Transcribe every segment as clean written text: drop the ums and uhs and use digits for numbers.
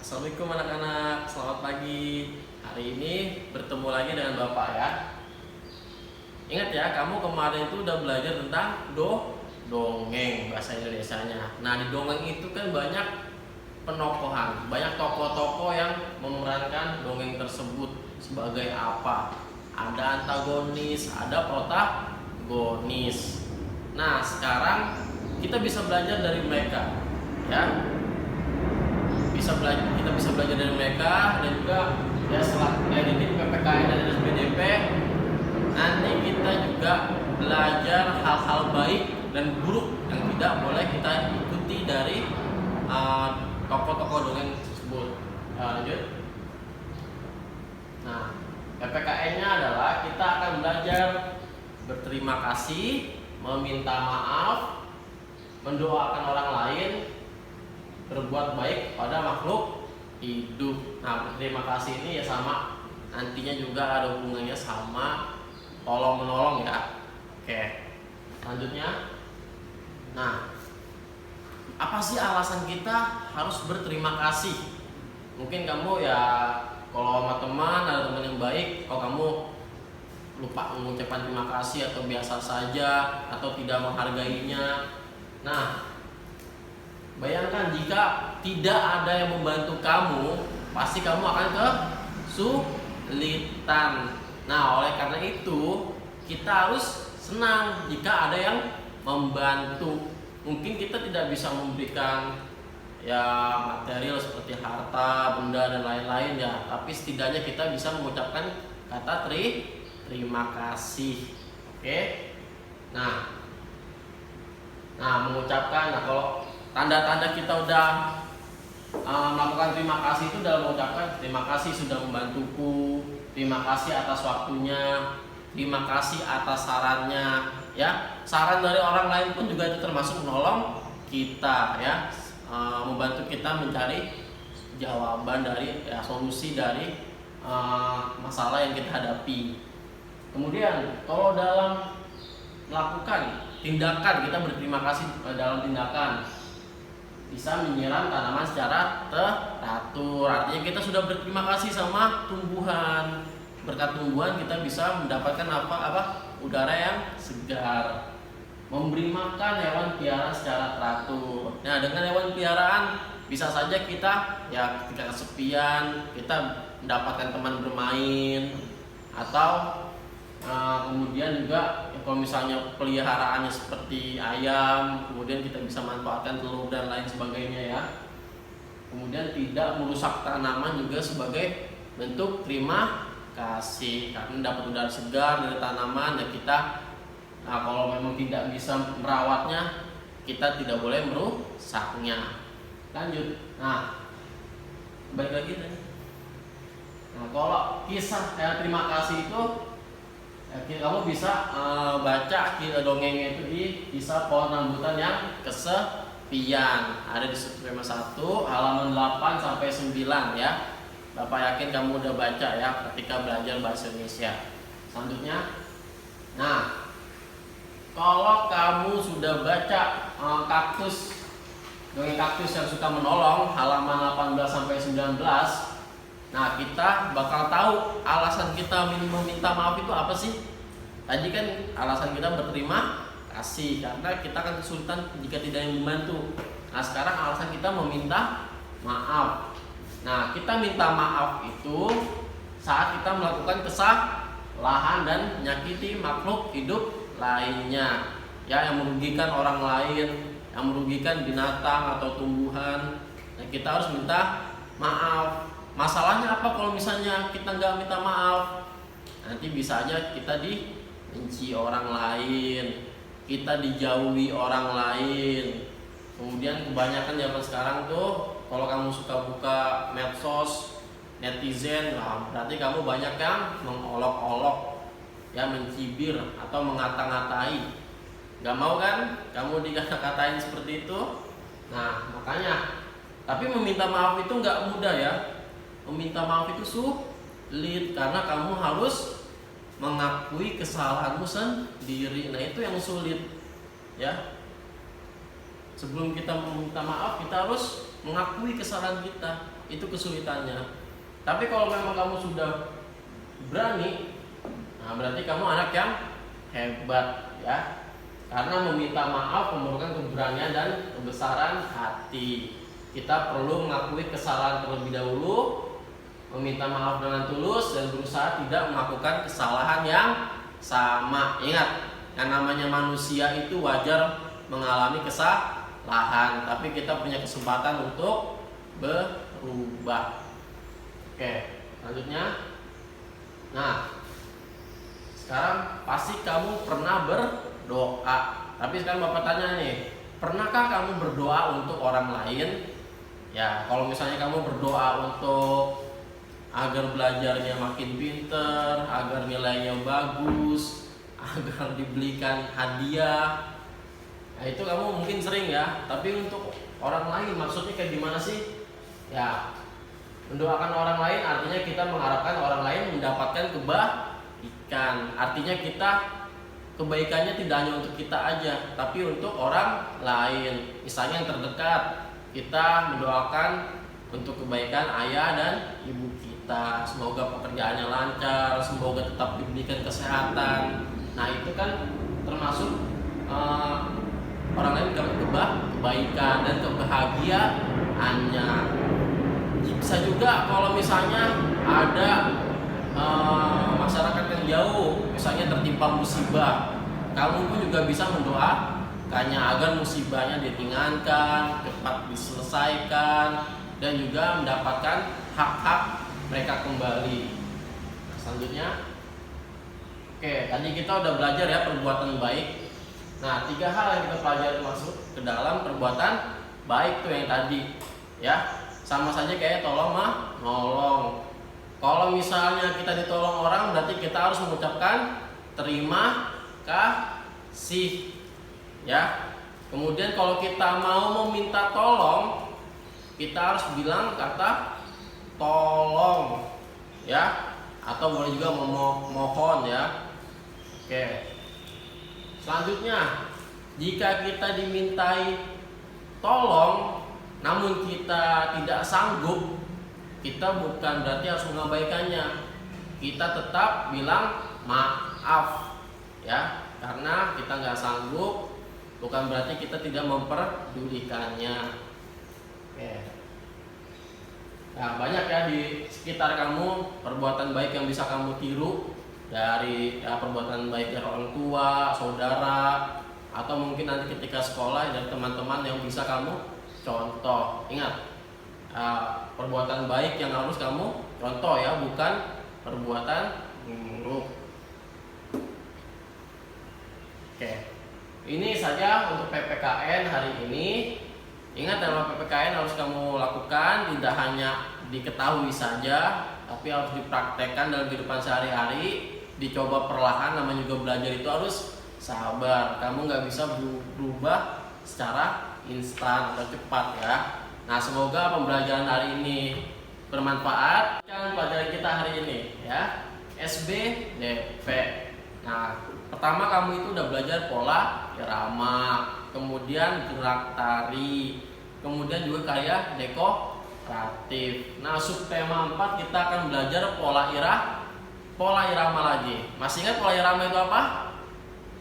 Assalamualaikum anak-anak, selamat pagi. Hari ini bertemu lagi dengan Bapak ya. Ingat ya, kamu kemarin itu udah belajar tentang dongeng bahasa Indonesianya. Nah, di dongeng itu kan banyak penokohan, banyak tokoh-tokoh yang memerankan dongeng tersebut sebagai apa. Ada antagonis, ada protagonis. Nah, sekarang kita bisa belajar dari mereka ya. Kita bisa belajar dari mereka, dan juga ya setelah ini PPKN dan SPDP nanti kita juga belajar hal-hal baik dan buruk yang tidak boleh kita ikuti dari tokoh-tokoh dongeng tersebut. Lanjut. Nah, PPKN-nya adalah kita akan belajar berterima kasih, meminta maaf, mendoakan orang lain, berbuat baik pada makhluk hidup. Nah, berterima kasih ini ya sama, nantinya juga ada hubungannya sama tolong menolong ya. Oke, selanjutnya. Nah, apa sih alasan kita harus berterima kasih? Mungkin kamu ya, kalau sama teman, ada teman yang baik, kalau kamu lupa mengucapkan terima kasih atau biasa saja atau tidak menghargainya. Nah, bayangkan jika tidak ada yang membantu kamu, pasti kamu akan kesulitan. Nah, oleh karena itu kita harus senang jika ada yang membantu. Mungkin kita tidak bisa memberikan ya material seperti harta, benda dan lain-lain ya, tapi setidaknya kita bisa mengucapkan kata terima kasih. Oke. Nah, mengucapkan, kalau tanda-tanda kita udah melakukan terima kasih itu dalam mengucapkan terima kasih sudah membantuku, terima kasih atas waktunya, terima kasih atas sarannya ya. Saran dari orang lain pun juga itu termasuk menolong kita ya, membantu kita mencari jawaban dari ya, solusi dari masalah yang kita hadapi. Kemudian kalau dalam melakukan tindakan, kita berterima kasih dalam tindakan. Bisa menyiram tanaman secara teratur, artinya kita sudah berterima kasih sama tumbuhan. Berkat tumbuhan kita bisa mendapatkan udara yang segar. Memberi makan hewan piaraan secara teratur. Nah, dengan hewan piaraan bisa saja kita ya ketika kesepian kita mendapatkan teman bermain, atau kemudian juga kalau misalnya peliharaannya seperti ayam, kemudian kita bisa manfaatkan telur dan lain sebagainya ya. Kemudian tidak merusak tanaman juga sebagai bentuk terima kasih, karena dapat udara segar dari tanaman dan kita kalau memang tidak bisa merawatnya, kita tidak boleh merusaknya. Lanjut. Nah, balik lagi nih. Nah, kalau kisah terima kasih itu kamu bisa baca dongengnya itu di kisah pohon rambutan yang kesepian. Ada di subtema 1 halaman 8 sampai 9 ya. Bapak yakin kamu udah baca ya ketika belajar bahasa Indonesia. Selanjutnya, nah, kalau kamu sudah baca dongeng kaktus yang suka menolong halaman 18 sampai 19, nah, kita bakal tahu alasan kita meminta maaf itu apa sih? Tadi kan alasan kita berterima kasih karena kita akan kesulitan jika tidak yang membantu. Nah, sekarang alasan kita meminta maaf. Nah, kita minta maaf itu saat kita melakukan kesalahan dan menyakiti makhluk hidup lainnya ya, yang merugikan orang lain, yang merugikan binatang atau tumbuhan. Nah, kita harus minta maaf. Masalahnya apa kalau misalnya kita nggak minta maaf? Nanti bisa aja kita dibenci orang lain, kita dijauhi orang lain. Kemudian kebanyakan zaman sekarang tuh, kalau kamu suka buka medsos, netizen, berarti kamu banyak yang mengolok-olok, ya mencibir atau mengata-ngatai. Gak mau kan kamu dikata-katain seperti itu? Nah, makanya. Tapi meminta maaf itu nggak mudah ya. Meminta maaf itu sulit karena kamu harus mengakui kesalahanmu sendiri. Nah, itu yang sulit ya. sebelum kita meminta maaf kita harus mengakui kesalahan kita. Itu kesulitannya. Tapi kalau memang kamu sudah berani, nah berarti kamu anak yang hebat ya. Karena meminta maaf memerlukan keberanian dan kebesaran hati. Kita perlu mengakui kesalahan terlebih dahulu, meminta maaf dengan tulus, dan berusaha tidak melakukan kesalahan yang sama. Ingat, yang namanya manusia itu wajar mengalami kesalahan, tapi kita punya kesempatan untuk berubah. Oke, selanjutnya. Nah, sekarang pasti kamu pernah berdoa. Tapi sekarang Bapak tanya nih, pernahkah kamu berdoa untuk orang lain? Ya, kalau misalnya kamu berdoa untuk agar belajarnya makin pinter, agar nilainya bagus, agar dibelikan hadiah, nah itu kamu mungkin sering ya. Tapi untuk orang lain maksudnya kayak gimana sih? Ya, mendoakan orang lain artinya kita mengharapkan orang lain mendapatkan kebaikan. Artinya kita kebaikannya tidak hanya untuk kita aja, tapi untuk orang lain. Misalnya yang terdekat, kita mendoakan untuk kebaikan ayah dan ibu kita. Semoga pekerjaannya lancar, semoga tetap diberikan kesehatan. Nah itu kan termasuk orang lain dapat kebaikan dan kebahagiaannya. Bisa juga kalau misalnya ada masyarakat yang jauh, misalnya tertimpa musibah, kamu pun juga bisa mendoakannya agar musibahnya diringankan, cepat diselesaikan, dan juga mendapatkan hak-hak mereka kembali. Nah, selanjutnya, oke, tadi kita udah belajar ya perbuatan baik. Nah, 3 hal yang kita pelajari masuk ke dalam perbuatan baik tuh yang tadi, ya. Sama saja kayak tolong menolong. Kalau misalnya kita ditolong orang, berarti kita harus mengucapkan terima kasih, ya. Kemudian kalau kita mau meminta tolong, kita harus bilang kata tolong, ya. Atau boleh juga mohon, ya. Oke. Selanjutnya, jika kita dimintai tolong namun kita tidak sanggup, kita bukan berarti harus mengabaikannya. Kita tetap bilang maaf, ya, karena kita nggak sanggup, bukan berarti kita tidak memperdulikannya. Oke. Nah, banyak ya di sekitar kamu perbuatan baik yang bisa kamu tiru, dari ya, perbuatan baik dari orang tua, saudara, atau mungkin nanti ketika sekolah dari teman-teman yang bisa kamu contoh. Ingat, perbuatan baik yang harus kamu contoh ya, bukan perbuatan buruk. Oke, ini saja untuk PPKN hari ini. Ingat, dalam PPKN harus kamu lakukan, tidak hanya diketahui saja, tapi harus dipraktekkan dalam kehidupan sehari-hari. Dicoba perlahan, namanya juga belajar itu harus sabar. Kamu nggak bisa berubah secara instan atau cepat ya. Nah, semoga pembelajaran hari ini bermanfaat. Pelajaran kita hari ini ya, SBDP. Nah, pertama kamu itu udah belajar pola irama, kemudian gerak tari, kemudian juga karya dekoratif. Nah, subtema 4 kita akan belajar pola irama lagi. Masih ingat pola irama itu apa?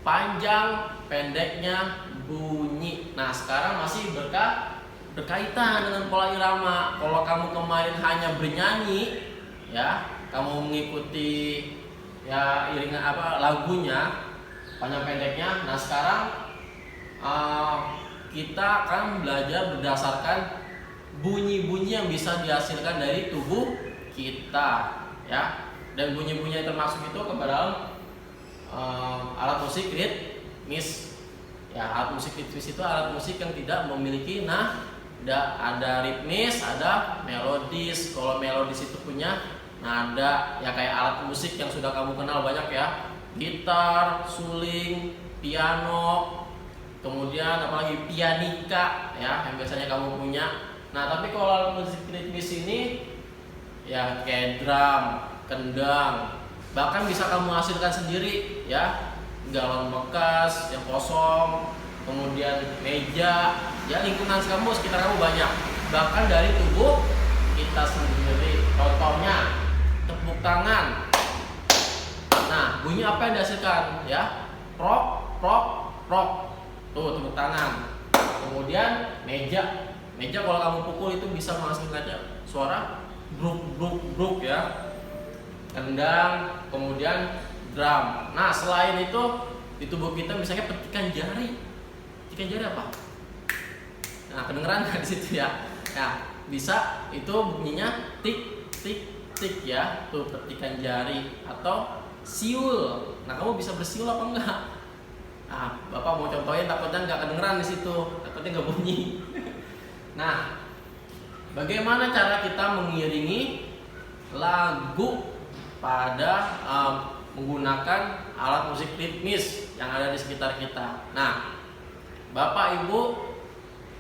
Panjang, pendeknya, bunyi. Nah, sekarang masih berkaitan dengan pola irama. Kalau kamu kemarin hanya bernyanyi, ya, kamu mengikuti ya iringan lagunya, panjang pendeknya. Nah, sekarang kita akan belajar berdasarkan bunyi-bunyi yang bisa dihasilkan dari tubuh kita, ya. Dan bunyi-bunyi yang termasuk itu kepada alat musik ritmis. Ya, alat musik ritmis itu alat musik yang tidak memiliki ada ritmis, ada melodis. Kalau melodis itu punya nada, ya kayak alat musik yang sudah kamu kenal banyak ya, gitar, suling, piano, kemudian apalagi pianika ya, yang biasanya kamu punya. Nah, tapi kalau alat musik ritmis ini ya kayak drum, kendang, bahkan bisa kamu hasilkan sendiri ya. Galon bekas yang kosong, kemudian meja, ya lingkungan kamu, sekitar kamu banyak, bahkan dari tubuh kita sendiri. Contohnya tepuk tangan. Nah, bunyi apa yang dihasilkan? Ya, prok, prok, prok. Tuh tepuk tangan. Kemudian meja. Meja kalau kamu pukul itu bisa menghasilkan suara bruk, bruk, bruk ya. Kendang, kemudian drum. Nah, selain itu di tubuh kita misalnya petikan jari. Petikan jari apa? Nah, kedengeran nggak di situ ya? Nah, bisa itu bunyinya tik tik tik ya, tuh petikan jari. Atau siul. Nah, kamu bisa bersiul apa enggak? Nah, Bapak mau contohin, takutnya nggak kedengeran di situ, takutnya nggak bunyi. Nah, bagaimana cara kita mengiringi lagu pada menggunakan alat musik ritmis yang ada di sekitar kita? Nah, Bapak Ibu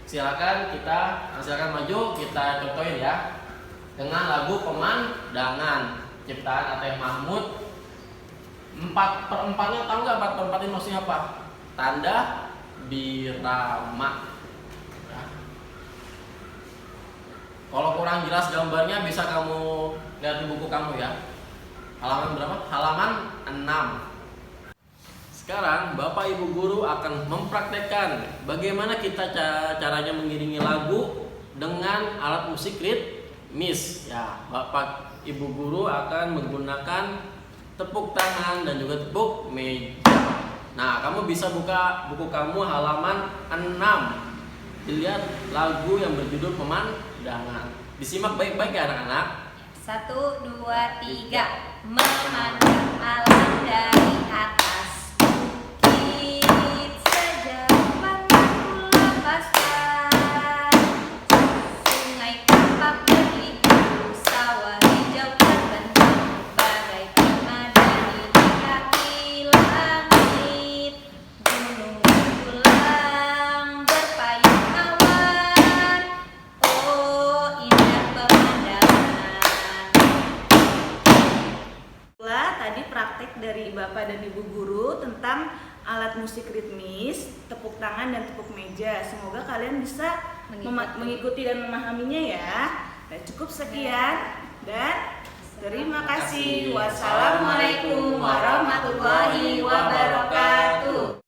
silakan maju, kita contohin ya dengan lagu Pemandangan ciptaan Ateh Mahmud. 4/4-nya tahu nggak? 4/4 ini maksudnya apa? Tanda birama ya. Kalau kurang jelas gambarnya bisa kamu lihat di buku kamu ya. Halaman berapa? Halaman 6. Sekarang Bapak Ibu guru akan mempraktekkan bagaimana kita caranya mengiringi lagu dengan alat musik ritmis. Ya, Bapak Ibu guru akan menggunakan tepuk tangan dan juga tepuk meja. Nah, kamu bisa buka buku kamu halaman 6. Dilihat lagu yang berjudul Pemandangan. Disimak baik-baik ya anak-anak. 1, 2, 3. Memandang alam dari atas. Bukit saja pandangku lepaskan. Sungai tampak berliku, sawah hijau terbentang bagaikan madani di kaki langit. Gunung tulang berpayung awan. Oh, indah pemandangan. Tadi praktek dari Bapak dan Ibu guru tentang alat musik ritmis, tepuk tangan dan tepuk meja. Semoga kalian bisa mengikuti dan memahaminya ya. Dan cukup sekian dan terima kasih. Wassalamualaikum warahmatullahi wabarakatuh.